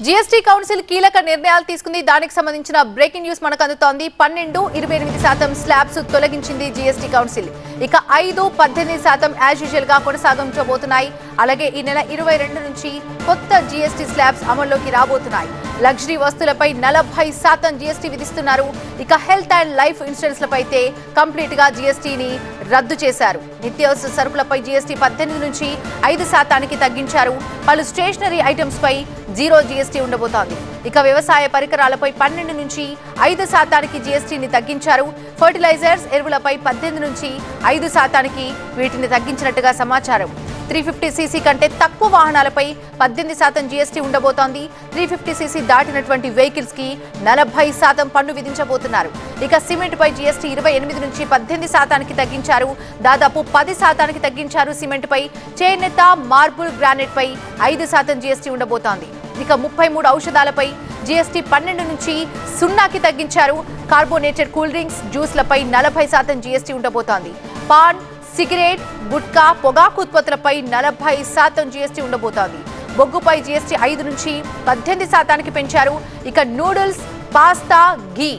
GST council కీలక నిర్ణయాలు తీసుకుంది. దానికి సంబంధించిన బ్రేకింగ్ న్యూస్ మనకు అందుతోంది. 12-28% స్లాబ్స్ తొలగించింది జీఎస్టీ కౌన్సిల్. ఇక 5-18% యాజ్ యూజువల్ గా కొనసాగించబోతున్నాయి. అలాగే ఈ నెల 22 నుంచి కొత్త జీఎస్టీ స్లాబ్స్ అమల్లోకి రాబోతున్నాయి. లగ్జరీ వస్తువులపై 40% జీఎస్టీ విధిస్తున్నారు. ఇక హెల్త్ అండ్ లైఫ్ ఇన్సూరెన్స్ లపై అయితే కంప్లీట్ గా జీఎస్టీని రద్దు చేశారు. నిత్యావసర సరుకులపై జీఎస్టీ 18 నుంచి 5% తగ్గించారు. పలు స్టేషనరీ ఐటమ్స్ పై 0 జీఎస్టీ ఉండబోతోంది. ఇక వ్యవసాయ పరికరాలపై 12 నుంచి 5% జీఎస్టీని తగ్గించారు. ఫర్టిలైజర్స్, ఎరువులపై 18 నుంచి 5% వీటిని తగ్గించినట్టుగా సమాచారం. 350cc కంటే తక్కువ వాహనాలపై 18% జీఎస్టీ ఉండబోతోంది. 350cc దాటినటువంటి వెహికల్స్ కి 40% పన్ను విధించబోతున్నారు. ఇక సిమెంట్ పై జీఎస్టీ 28 నుంచి 18% తగ్గించారు. దాదాపు 10% తగ్గించారు సిమెంట్ పై. చేనేత, మార్బుల్, గ్రానైట్ పై 5% జీఎస్టీ ఉండబోతోంది. ఇక 33 ఔషధాలపై జీఎస్టీ 12 నుంచి 0కి తగ్గించారు. కార్బోనేటెడ్ కూల్ డ్రింక్స్, జ్యూస్లపై 40% జీఎస్టీ ఉండబోతోంది. పాన్, సిగరెట్, గుట్కా, పొగాకు ఉత్పత్తులపై 40% జీఎస్టీ ఉండబోతోంది. బొగ్గుపై జీఎస్టీ 5 నుంచి 18%కి పెంచారు. ఇక నూడిల్స్, పాస్తా, ఘీ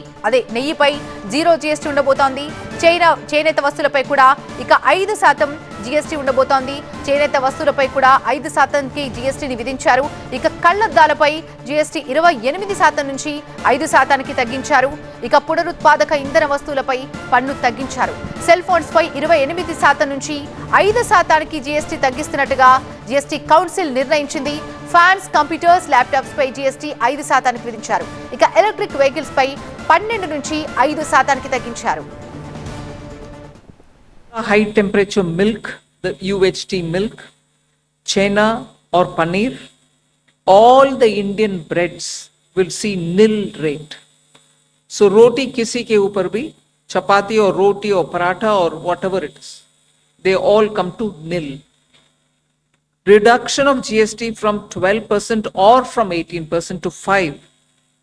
నెయ్యిపై 0 జీఎస్టీ ఉండబోతోంది. చేనేత వస్తువులపై కూడా ఇక 5% జీఎస్టీ ఉండబోతోంది. చేనేత వస్తువులపై కూడా 5%కి జీఎస్టీని విధించారు. ఇక కళ్లద్దాలపై జీఎస్టీ 28% నుంచి 5%కి తగ్గించారు. ఇక పునరుత్పాదక ఇంధన వస్తువులపై పన్ను తగ్గించారు. సెల్ ఫోన్స్ పై 28% నుంచి 5%కి జీఎస్టీ తగ్గిస్తున్నట్టుగా జీఎస్టీ కౌన్సిల్ నిర్ణయించింది. ఫ్యాన్స్, కంప్యూటర్స్, ల్యాప్టాప్స్ పై జీఎస్టీ 5%కి విధించారు. ఇక ఎలక్ట్రిక్ వెహికల్స్ పై 12 నుంచి 5%కి తగ్గించారు. High temperature milk, the UHT milk, chena or paneer, all the Indian breads will see nil rate. So roti kisi ke upar bhi, chapati or roti or paratha or whatever it is, they all come to nil. Reduction of GST from 12% or from 18% to 5%.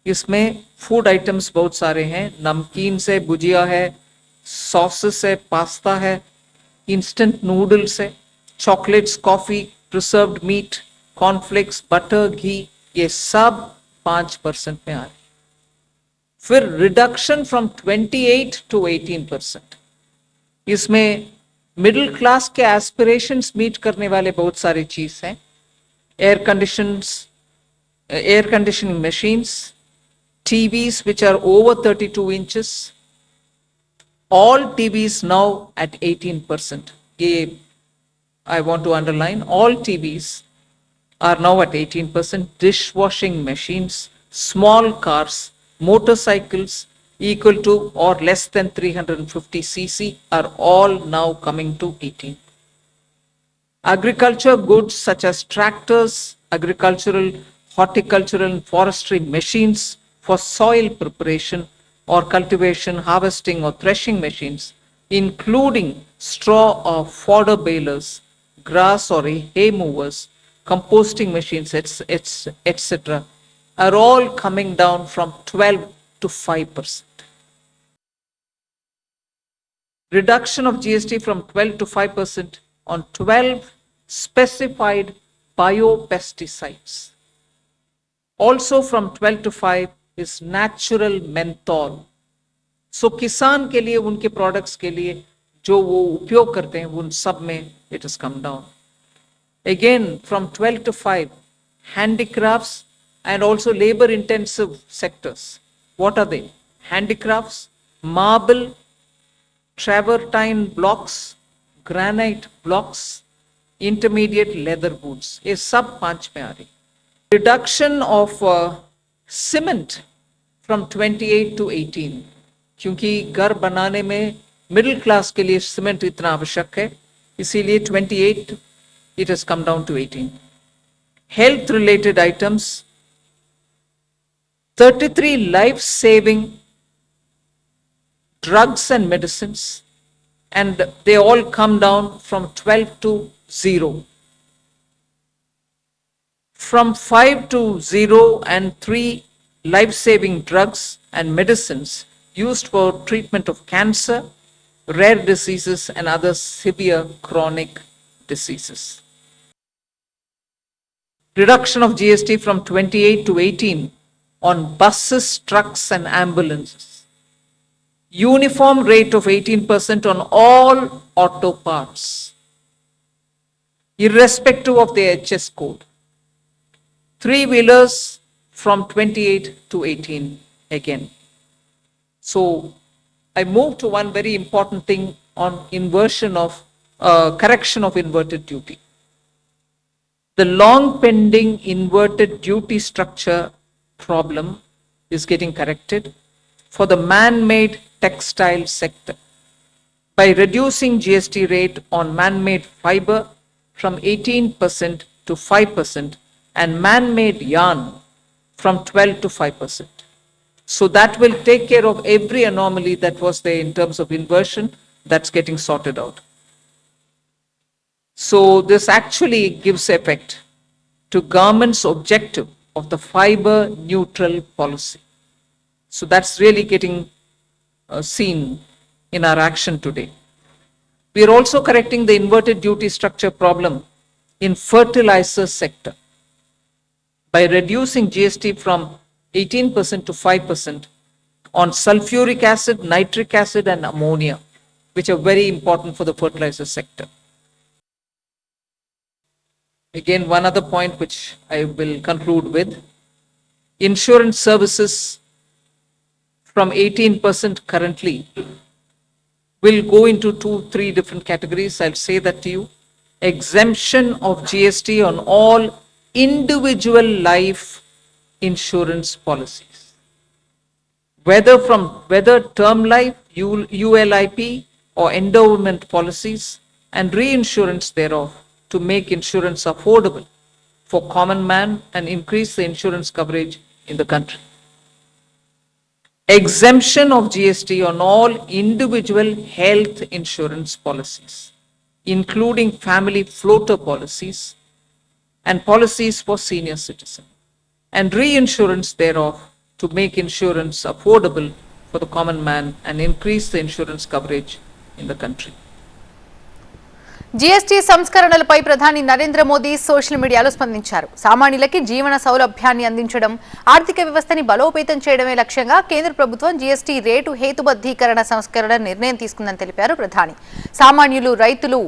इसमें food items बहुत सारे हैं. नमकीन से भुजिया है, sauces है, pasta है, instant noodles है, chocolates, coffee, preserved meat, cornflakes, butter, घी, ये सब 5% में आ रहे. फिर रिडक्शन फ्रॉम 28 to 18%. इसमें मिडिल क्लास के एस्पिरेशंस मीट करने वाले बहुत सारी चीज हैं. Air conditioning machines, TVs which are over 32 inches, all TVs now at 18%. I want to underline, all TVs are now at 18%. Dishwashing machines, small cars, motorcycles equal to or less than 350cc are all now coming to 18. Agriculture goods such as tractors, agricultural, horticultural and forestry machines for soil preparation or cultivation, harvesting or threshing machines, including straw or fodder balers, grass or hay movers, composting machines, etc., are all coming down from 12 to 5%. Reduction of GST from 12 to 5% on 12 specified biopesticides. Also from 12 to 5 is natural menthol. So किसान के लिए, उनके products के लिए जो वो उपयोग करते हैं, उन सब में it has come down. Again from 12 to 5, handicrafts and also labor intensive sectors. What are they? Handicrafts, marble, travertine blocks, granite blocks, intermediate leather boots. ये सब 5 में आ रही. Reduction of cement from 28 to 18, क्योंकि घर बनाने में मिडिल क्लास के लिए सीमेंट इतना आवश्यक है, इसीलिए 28 it has come down to 18. Health related items, 33 life saving drugs and medicines, and they all come down from 12 to 0. From 5 to 0 and 3 life-saving drugs and medicines used for treatment of cancer, rare diseases and other severe chronic diseases. reduction of GST from 28 to 18 on buses, trucks, and ambulances, uniform rate of 18% on all auto parts, irrespective of their HS code, three-wheelers from 28 to 18 again. So I move to one very important thing on inversion of correction of inverted duty. The long pending inverted duty structure problem is getting corrected for the man-made textile sector by reducing GST rate on man-made fiber from 18% to 5% and man-made yarn from 12 to 5%. So that will take care of every anomaly that was there in terms of inversion. That's getting sorted out. So this actually gives effect to government's objective of the fiber neutral policy. So that's really getting seen in our action today. We are also correcting the inverted duty structure problem in fertilizer sector by reducing GST from 18% to 5% on sulfuric acid, nitric acid, and ammonia, which are very important for the fertilizer sector. Again, one other point which I will conclude with, insurance services from 18% currently will go into 2-3 different categories. I'll say that to you. Exemption of GST on all individual life insurance policies, whether term life, ULIP, or endowment policies, and reinsurance thereof, to make insurance affordable for common man and increase the insurance coverage in the country. Exemption of GST on all individual health insurance policies, including family floater policies and policies for senior citizens, and reinsurance thereof to make insurance affordable for the common man and increase the insurance coverage in the country. GST సంస్కరణలపై ప్రధాని Narendra Modi social మీడియాలో స్పందించారు. సామాన్యులకి జీవన సౌలభ్యాన్ని అందించడం, ఆర్థిక వ్యవస్థని బలోపేతం చేయడమే లక్ష్యంగా కేంద్ర ప్రభుత్వం జీఎస్టీ రేటు హేతుబద్ధీకరణ సంస్కరణ నిర్ణయం తీసుకుందని తెలిపారు ప్రధాని. సామాన్యులు, రైతులు,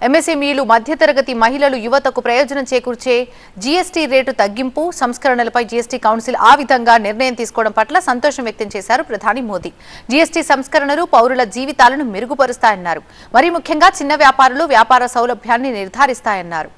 ఎంఎస్ఎంఈలు, మధ్యతరగతి మహిళలు, యువతకు ప్రయోజనం చేకూర్చే జీఎస్టీ రేటు తగ్గింపు సంస్కరణలపై జీఎస్టీ కౌన్సిల్ ఆ విధంగా నిర్ణయం తీసుకోవడం పట్ల సంతోషం వ్యక్తం చేశారు ప్రధాని మోదీ. జీఎస్టీ సంస్కరణలు పౌరుల జీవితాలను మెరుగుపరుస్తాయన్నారు. మరీ ముఖ్యంగా చిన్న వ్యాపారులు వ్యాపార సౌలభ్యాన్ని నిర్ధారిస్తాయన్నారు.